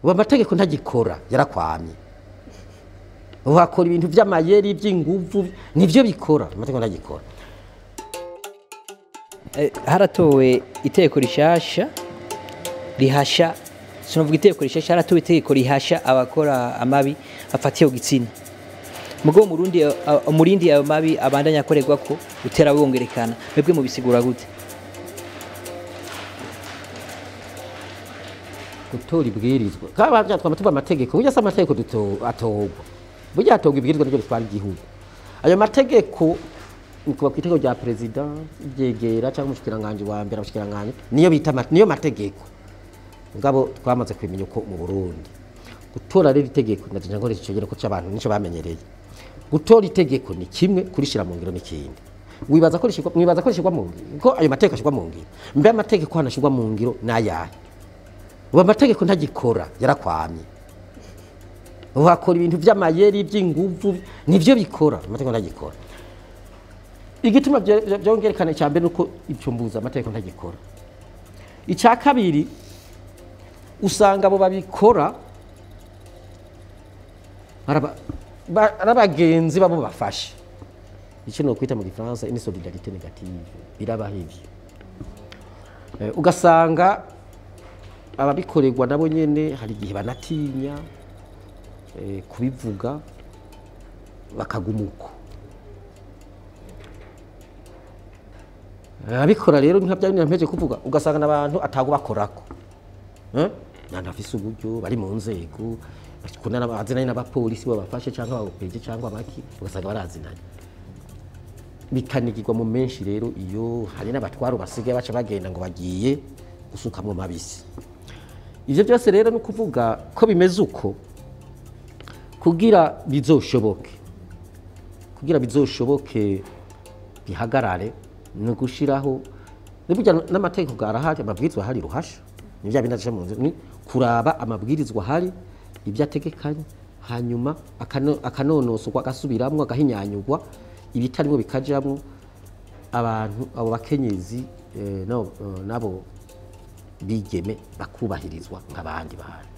ubu amategeko ntagikora yarakwamye, wakora ibintu by'amayeri by'inguvu nivyo bikora, amategeko ntagikora. Haratowe itegeko rishasha rihasha, sinovuga itegeko rishasha, haratowe itegeko rihasha abakora amabi afatiye gitsina. Mugo umurindi ayo mabi abandanya akorerwa ko utera wongerekana, mwebwe mubisigura gute? Gutora ibwirizwa kabanja twamatuba amategeko burya se amategeko atogwa, burya atogwa ibwirizwa nivyo bitwara igihugu. Ayo mategeko nikuba ku itegeko rya president ryegera cyangwa umushikiranganje wa mbere, abashikiranganje niyo bita niyo mategeko. Ngabo twamaze kwimenya uko mu Burundi gutora rero itegeko ndaje nkoresha icyo ko cy'abantu nico bamenyereye. Gutora itegeko ni kimwe, kurishira mu ngiro n'ikindi. Mwibaza ko rishirwa mu ngiro ko ayo mategeko ashirwa mu ngiro, mbe amategeko hanashirwa mu ngiro nayahe? Ubu amategeko ntagikora yarakwamye, wakora ibintu by'amayeri by'inguvu nivyo bikora, amategeko ntagikora. Igituma byongerekana cyambere nuko icyo mbuza amategeko ntagikora. Icya kabiri usanga abo babikora arabagenzi babo bafashe, icyo no kwita mu gifaransa une solidarité négative, birabahivye. Ugasanga ababikorerwa nabo nyene hari igihe banatinya kubivuga bakagumuko. Abikora rero nka bya mpeje kuvuga, ugasanga nabantu atago bakorako, nandafise uburyo bari mu nzego bakunda n'abazinanye n'abapolisi babafashe cyangwa abapeje cyangwa abaki, ugasanga barazinanye bikanigirwa mu menshi. Rero iyo hari n'abatwaro basigaye baca bagenda ngo bagiye gusukamwe mabisi. Ivyo byose rero no kuvuga ko bimeze uko kugira bizoshoboke bihagarare no gushiraho n'ibujya n'amategeko garahari, amabwirizwa hari ruhasha nivya bindaje mu nzu ni kuraba amabwirizwa hari ibyategekanye, hanyuma akanonoswa agasubiramwo agahinyanyugwa ibitarimo bikajamwo abantu abo bakenyezi nabo bigeme bakubahirizwa nk'abandi bantu.